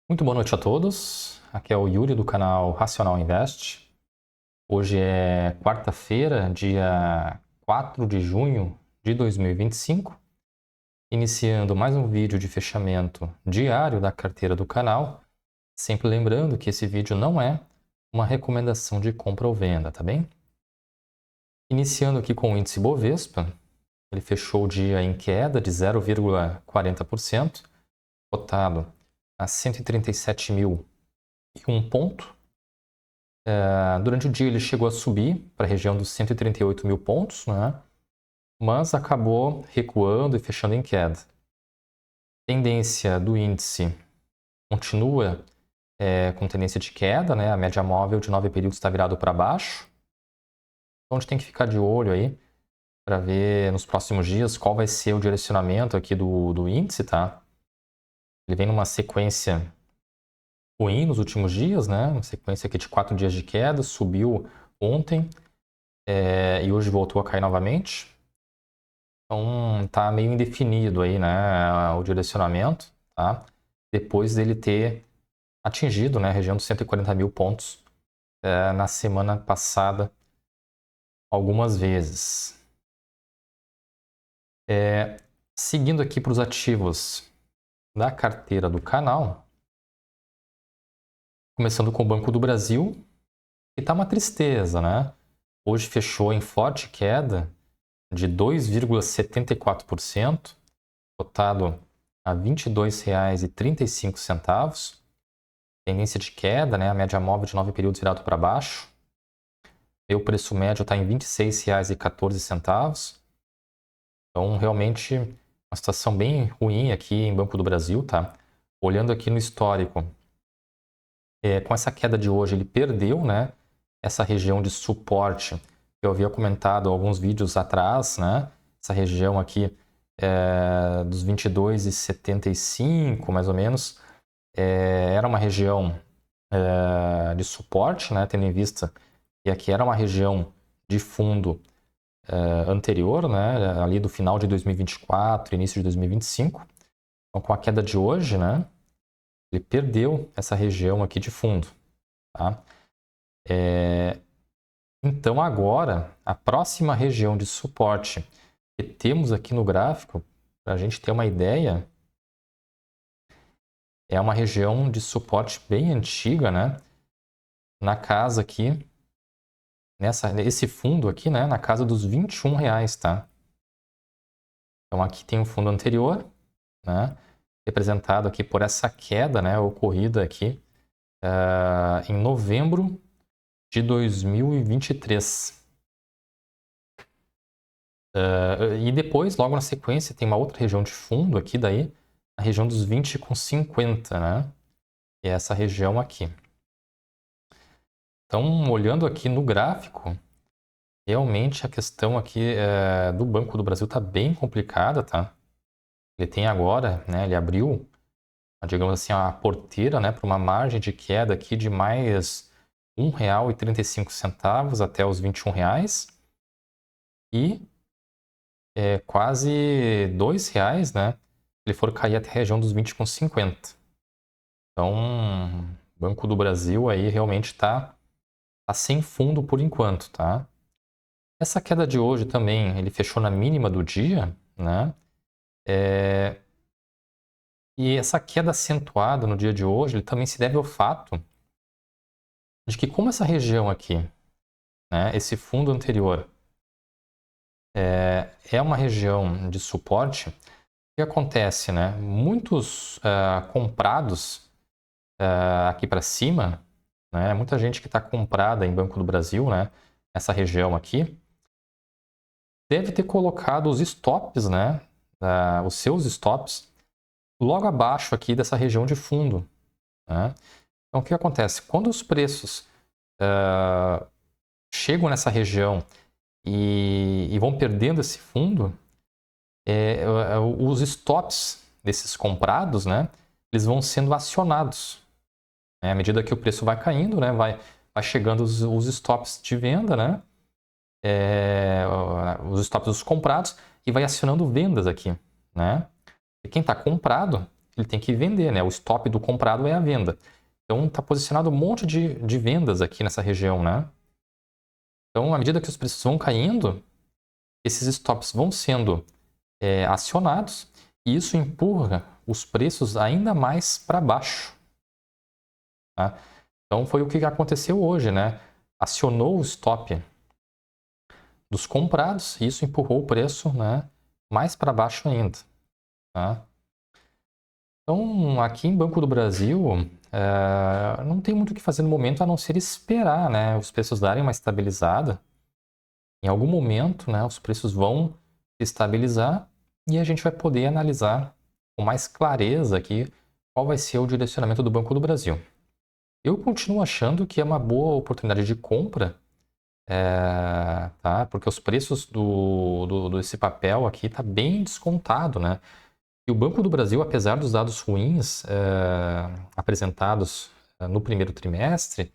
Muito boa noite a todos. Aqui é o Yuri do canal Racional Invest. Hoje é quarta-feira, dia 4 de junho de 2025, iniciando mais um vídeo de fechamento diário da carteira do canal. Sempre lembrando que esse vídeo não é uma recomendação de compra ou venda, tá bem? Iniciando aqui com o índice Bovespa, ele fechou o dia em queda de 0,40%, cotado a 137.001 ponto. Durante o dia ele chegou a subir para a região dos 138 mil pontos, né? Mas acabou recuando e fechando em queda. Tendência do índice continua com tendência de queda, né? A média móvel de 9 períodos está virado para baixo. Então a gente tem que ficar de olho aí para ver nos próximos dias qual vai ser o direcionamento aqui do índice, tá? Ele vem numa sequência ruim nos últimos dias, né? Uma sequência aqui de 4 dias de queda, subiu ontem e hoje voltou a cair novamente. Então tá meio indefinido aí, né, o direcionamento, tá? Depois dele ter atingido, né, a região dos 140 mil pontos na semana passada algumas vezes. Seguindo aqui para os ativos da carteira do canal, começando com o Banco do Brasil, que tá uma tristeza, né? Hoje fechou em forte queda de 2,74%, cotado a R$ 22,35. Tendência de queda, né? A média móvel de 9 períodos virado para baixo. E o preço médio está em R$ 26,14. Então, realmente, uma situação bem ruim aqui em Banco do Brasil, tá? Olhando aqui no histórico, com essa queda de hoje, ele perdeu, né? Essa região de suporte que eu havia comentado alguns vídeos atrás, né? Essa região aqui dos 22,75, mais ou menos, era uma região de suporte, né? Tendo em vista que aqui era uma região de fundo anterior, né? Ali do final de 2024, início de 2025. Então, com a queda de hoje, né? Ele perdeu essa região aqui de fundo, tá? Então, agora, a próxima região de suporte que temos aqui no gráfico, para a gente ter uma ideia, é uma região de suporte bem antiga, né? Na casa aqui, esse fundo aqui, né? Na casa dos R$21, tá? Então, aqui tem o fundo anterior, né? Representado aqui por essa queda, né? Ocorrida aqui em novembro de 2023. E depois, logo na sequência, tem uma outra região de fundo aqui daí, a região dos 20,50, né? E é essa região aqui. Então, olhando aqui no gráfico, realmente a questão aqui do Banco do Brasil está bem complicada, tá? Ele tem agora, né? Ele abriu, digamos assim, a porteira, né? Para uma margem de queda aqui de mais R$1,35 até os R$21. E quase R$2, né? Ele for cair até a região dos 20,50. Então, o Banco do Brasil aí realmente está sem fundo por enquanto, tá? Essa queda de hoje também, ele fechou na mínima do dia, né? E essa queda acentuada no dia de hoje, ele também se deve ao fato de que como essa região aqui, né, esse fundo anterior, é uma região de suporte, o que acontece, né? Muitos comprados aqui para cima, né? Muita gente que está comprada em Banco do Brasil, né? Essa região aqui, deve ter colocado os stops, né? Os seus stops logo abaixo aqui dessa região de fundo, né? Então, o que acontece? Quando os preços chegam nessa região e vão perdendo esse fundo, os stops desses comprados, né? Eles vão sendo acionados. Né? À medida que o preço vai caindo, né? Vai chegando os stops de venda, né? Os stops dos comprados e vai acionando vendas aqui, né? E quem está comprado, ele tem que vender, né? O stop do comprado é a venda. Então está posicionado um monte de vendas aqui nessa região, né? Então, à medida que os preços vão caindo, esses stops vão sendo acionados e isso empurra os preços ainda mais para baixo. Tá? Então, foi o que aconteceu hoje, né? Acionou o stop dos comprados e isso empurrou o preço, né, mais para baixo ainda. Tá? Então, aqui em Banco do Brasil, não tem muito o que fazer no momento a não ser esperar, né, os preços darem uma estabilizada. Em algum momento, né, os preços vão se estabilizar e a gente vai poder analisar com mais clareza aqui qual vai ser o direcionamento do Banco do Brasil. Eu continuo achando que é uma boa oportunidade de compra, tá? Porque os preços desse papel aqui está bem descontado, né? E o Banco do Brasil, apesar dos dados ruins apresentados no primeiro trimestre,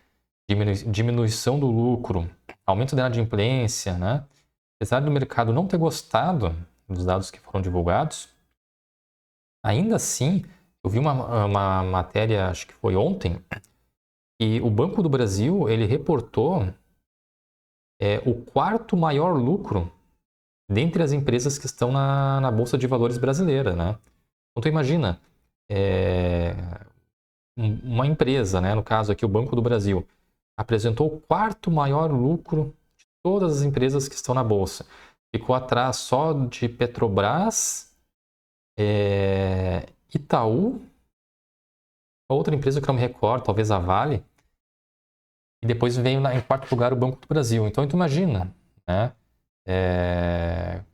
diminuição do lucro, aumento da inadimplência, né? Apesar do mercado não ter gostado dos dados que foram divulgados, ainda assim, eu vi uma matéria, acho que foi ontem, e o Banco do Brasil ele reportou o quarto maior lucro dentre as empresas que estão na Bolsa de Valores brasileira, né? Então, tu imagina, uma empresa, né, no caso aqui o Banco do Brasil, apresentou o quarto maior lucro de todas as empresas que estão na Bolsa. Ficou atrás só de Petrobras, Itaú, outra empresa que eu não me recordo, talvez a Vale, e depois veio em quarto lugar o Banco do Brasil. Então, tu imagina, né?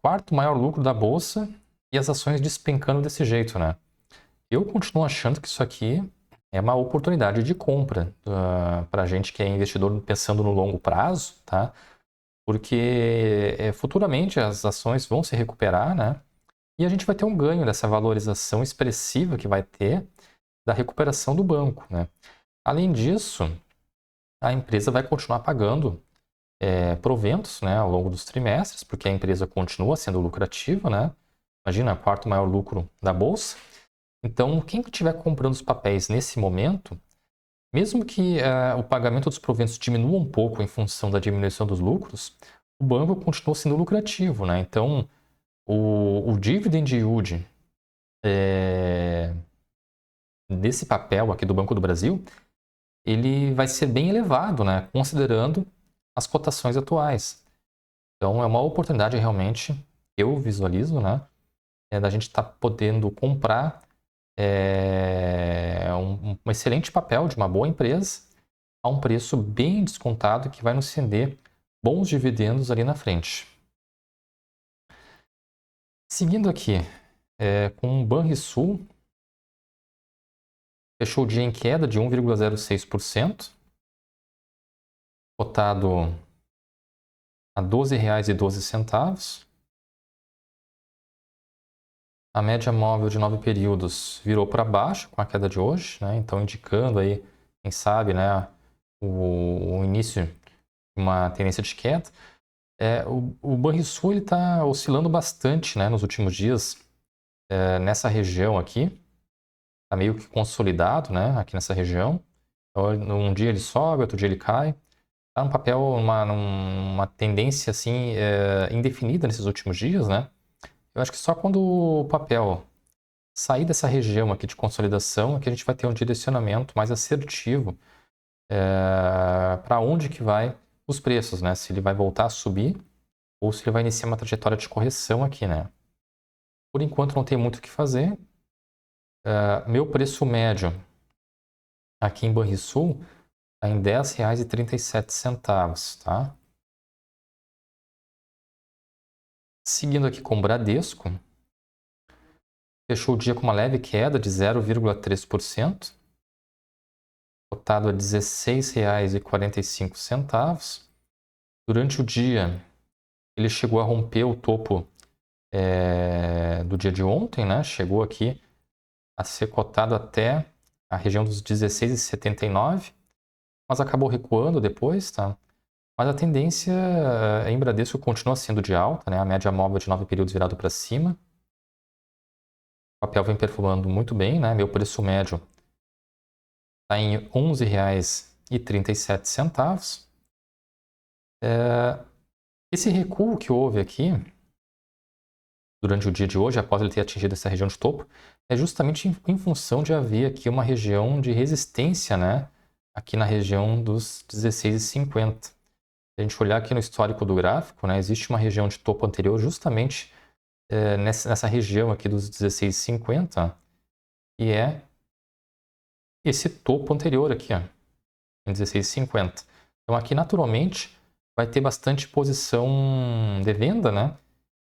Quarto maior lucro da Bolsa e as ações despencando desse jeito, né? Eu continuo achando que isso aqui é uma oportunidade de compra para a gente que é investidor pensando no longo prazo, tá? Porque futuramente as ações vão se recuperar, né? E a gente vai ter um ganho dessa valorização expressiva que vai ter da recuperação do banco, né? Além disso, a empresa vai continuar pagando proventos, né, ao longo dos trimestres, porque a empresa continua sendo lucrativa, né? Imagina, quarto maior lucro da bolsa. Então, quem estiver comprando os papéis nesse momento, mesmo que o pagamento dos proventos diminua um pouco em função da diminuição dos lucros, o banco continua sendo lucrativo, né? Então, o dividend yield desse papel aqui do Banco do Brasil, ele vai ser bem elevado, né? Considerando as cotações atuais. Então, é uma oportunidade realmente, eu visualizo, né? Da gente estar podendo comprar um excelente papel de uma boa empresa a um preço bem descontado que vai nos render bons dividendos ali na frente. Seguindo aqui, com o Banrisul, fechou o dia em queda de 1,06%, cotado a R$ 12,12. A média móvel de 9 períodos virou para baixo com a queda de hoje, né? Então indicando aí, quem sabe, né, o início de uma tendência de queda. O Banrisul está oscilando bastante, né, nos últimos dias nessa região aqui. Está meio que consolidado, né, aqui nessa região. Então, um dia ele sobe, outro dia ele cai. Está um papel, uma tendência assim indefinida nesses últimos dias, né? Eu acho que só quando o papel sair dessa região aqui de consolidação é que a gente vai ter um direcionamento mais assertivo para onde que vai os preços, né? Se ele vai voltar a subir ou se ele vai iniciar uma trajetória de correção aqui, né? Por enquanto não tem muito o que fazer. Meu preço médio aqui em Banrisul está em R$ 10,37, tá? Seguindo aqui com o Bradesco, fechou o dia com uma leve queda de 0,3%, cotado a R$ 16,45. Durante o dia, ele chegou a romper o topo do dia de ontem, né? Chegou aqui a ser cotado até a região dos 16,79, mas acabou recuando depois, tá? Mas a tendência em Bradesco continua sendo de alta, né? A média móvel de 9 períodos virado para cima. papel vem performando muito bem, né? Meu preço médio está em R$ 11,37. Esse recuo que houve aqui durante o dia de hoje, após ele ter atingido essa região de topo, é justamente em função de haver aqui uma região de resistência, né? Aqui na região dos 16,50. Se a gente olhar aqui no histórico do gráfico, né, existe uma região de topo anterior justamente nessa região aqui dos 16,50, e é esse topo anterior aqui, ó, em 16,50. Então aqui naturalmente vai ter bastante posição de venda, né?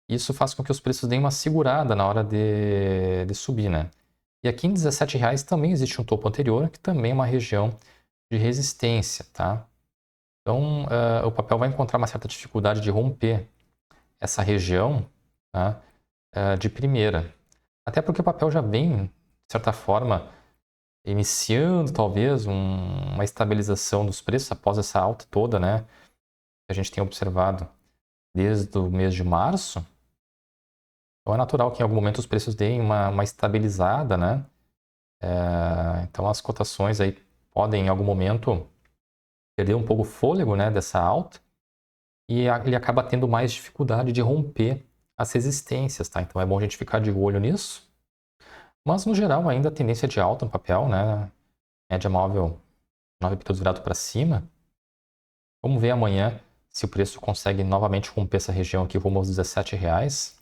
Isso faz com que os preços deem uma segurada na hora de subir, né? E aqui em R$17,00 também existe um topo anterior, que também é uma região de resistência, tá? Então, o papel vai encontrar uma certa dificuldade de romper essa região, tá? De primeira. Até porque o papel já vem, de certa forma, iniciando talvez uma estabilização dos preços após essa alta toda, né? Que a gente tem observado desde o mês de março. Então é natural que em algum momento os preços deem uma estabilizada, né? Então as cotações aí podem em algum momento perder um pouco o fôlego, né, dessa alta, e ele acaba tendo mais dificuldade de romper as resistências, tá? Então é bom a gente ficar de olho nisso. Mas no geral ainda a tendência de alta no papel, né? Média móvel 9 períodos virado para cima. Vamos ver amanhã se o preço consegue novamente romper essa região aqui rumo aos R$17,00.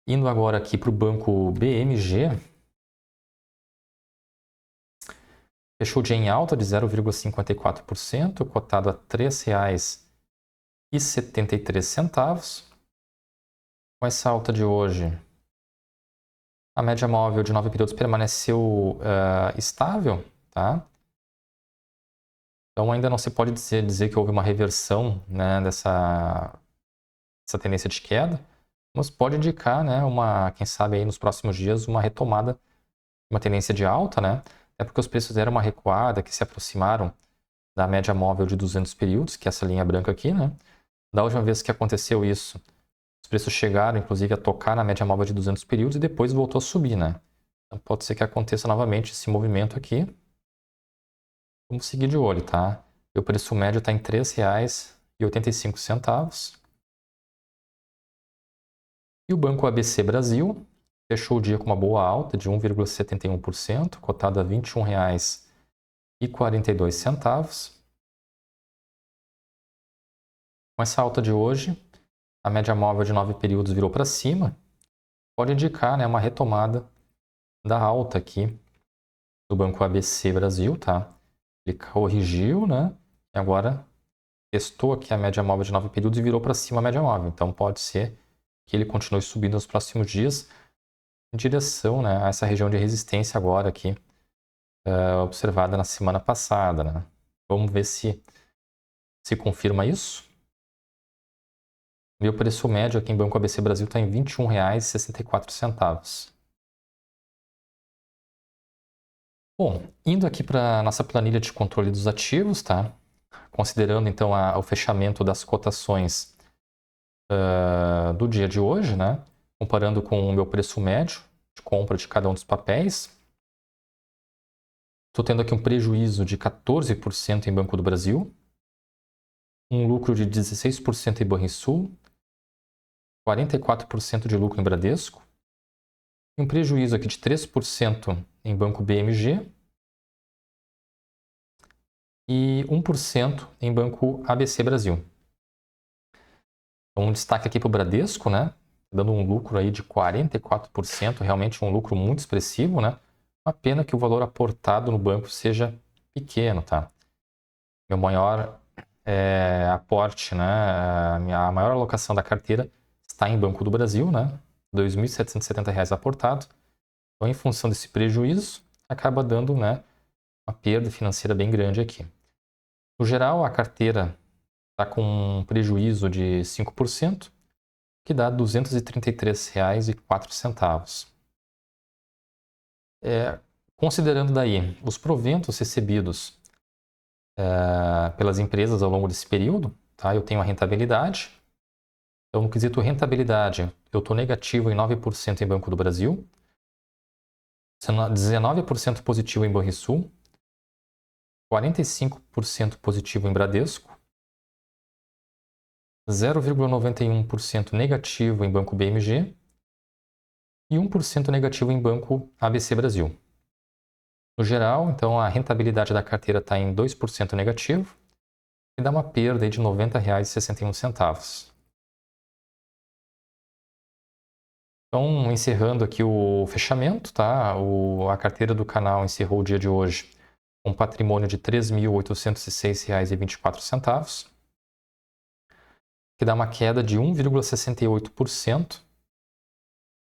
Indo agora aqui para o banco BMG, fechou o dia em alta de 0,54%, cotado a R$ 3,73. Com essa alta de hoje, a média móvel de 9 períodos permaneceu estável, tá? Então ainda não se pode dizer que houve uma reversão, né, dessa tendência de queda, mas pode indicar, né, quem sabe aí nos próximos dias, uma retomada, uma tendência de alta, né? É porque os preços deram uma recuada, que se aproximaram da média móvel de 200 períodos, que é essa linha branca aqui, né? Da última vez que aconteceu isso, os preços chegaram, inclusive, a tocar na média móvel de 200 períodos e depois voltou a subir, né? Então pode ser que aconteça novamente esse movimento aqui. Vamos seguir de olho, tá? E o preço médio está em R$ 3,85. E o Banco ABC Brasil fechou o dia com uma boa alta de 1,71%, cotado a R$ 21,42. Com essa alta de hoje, a média móvel de 9 períodos virou para cima, pode indicar, né, uma retomada da alta aqui do Banco ABC Brasil, tá? Ele corrigiu, né? E agora testou aqui a média móvel de 9 períodos e virou para cima a média móvel. Então pode ser que ele continue subindo nos próximos dias em direção, né, a essa região de resistência agora aqui, observada na semana passada, né? Vamos ver se confirma isso. Meu preço médio aqui em Banco ABC Brasil está em R$ 21,64. Bom, indo aqui para a nossa planilha de controle dos ativos, tá? Considerando então o fechamento das cotações do dia de hoje, né? Comparando com o meu preço médio de compra de cada um dos papéis, estou tendo aqui um prejuízo de 14% em Banco do Brasil, um lucro de 16% em Banrisul, 44% de lucro em Bradesco, e um prejuízo aqui de 3% em Banco BMG e 1% em Banco ABC Brasil. Então, um destaque aqui para o Bradesco, né? Dando um lucro aí de 44%, realmente um lucro muito expressivo, né? Uma pena que o valor aportado no banco seja pequeno, tá? Meu maior aporte, né? A maior alocação da carteira está em Banco do Brasil, né? R$ 2.770 aportado. Então, em função desse prejuízo, acaba dando, né, uma perda financeira bem grande aqui. No geral, a carteira está com um prejuízo de 5%, que dá R$ 233,04. Considerando daí os proventos recebidos pelas empresas ao longo desse período, tá? Eu tenho a rentabilidade, Então, no quesito rentabilidade, eu estou negativo em 9% em Banco do Brasil, 19% positivo em Banrisul, 45% positivo em Bradesco, 0,91% negativo em Banco BMG e 1% negativo em Banco ABC Brasil. No geral, então, a rentabilidade da carteira está em 2% negativo e dá uma perda de R$ 90,61. Então, encerrando aqui o fechamento, tá? A carteira do canal encerrou o dia de hoje com um patrimônio de R$ 3.806,24, que dá uma queda de 1,68%,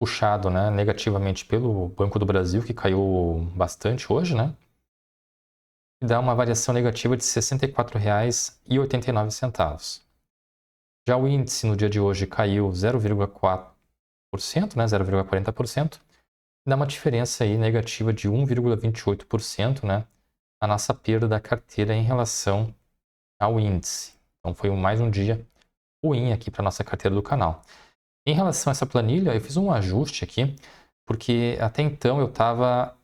puxado, né, negativamente pelo Banco do Brasil, que caiu bastante hoje, né? E dá uma variação negativa de R$ 64,89. Já o índice no dia de hoje caiu 0,4%, né, 0,40%, dá uma diferença aí negativa de 1,28%, né, a nossa perda da carteira em relação ao índice. Então foi mais um dia ruim aqui para a nossa carteira do canal. Em relação a essa planilha, eu fiz um ajuste aqui, porque até então eu estava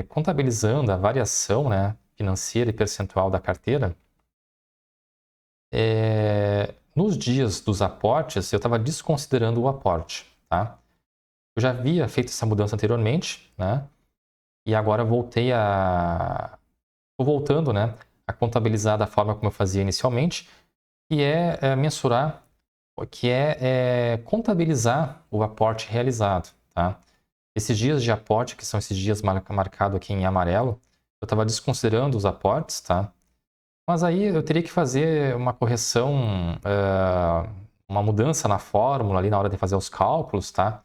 contabilizando a variação, né, financeira e percentual da carteira. Nos dias dos aportes, eu estava desconsiderando o aporte, tá? Eu já havia feito essa mudança anteriormente, né? E agora voltei Estou voltando, né, a contabilizar da forma como eu fazia inicialmente, que é mensurar, que é contabilizar o aporte realizado, tá? Esses dias de aporte, que são esses dias marcados aqui em amarelo, eu estava desconsiderando os aportes, tá? Mas aí eu teria que fazer uma correção, uma mudança na fórmula ali na hora de fazer os cálculos, tá?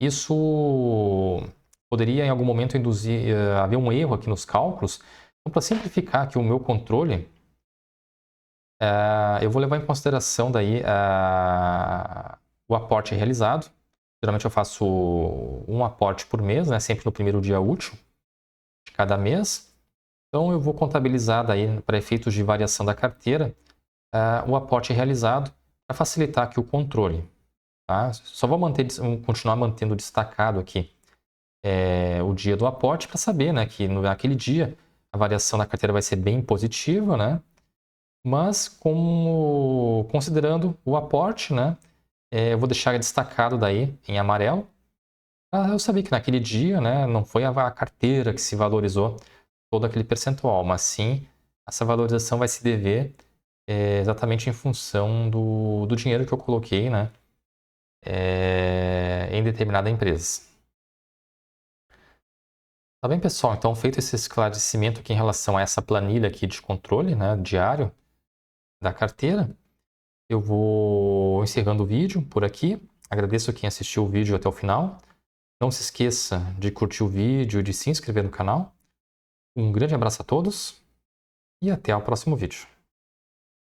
Isso poderia em algum momento induzir, haver um erro aqui nos cálculos. Então, para simplificar aqui o meu controle, eu vou levar em consideração daí o aporte realizado. Geralmente eu faço um aporte por mês, né? Sempre no primeiro dia útil de cada mês. Então eu vou contabilizar daí para efeitos de variação da carteira o aporte realizado para facilitar aqui o controle. Tá? Só vou continuar mantendo destacado aqui o dia do aporte para saber, né, que naquele dia a variação da carteira vai ser bem positiva, né? Mas considerando o aporte, né, eu vou deixar destacado daí em amarelo. Eu sabia que naquele dia, né, não foi a carteira que se valorizou todo aquele percentual, mas sim essa valorização vai se dever exatamente em função do dinheiro que eu coloquei, né, em determinada empresa. Tá bem, pessoal? Então, feito esse esclarecimento aqui em relação a essa planilha aqui de controle, né, diário da carteira, eu vou encerrando o vídeo por aqui. Agradeço a quem assistiu o vídeo até o final. Não se esqueça de curtir o vídeo, de se inscrever no canal. Um grande abraço a todos e até o próximo vídeo.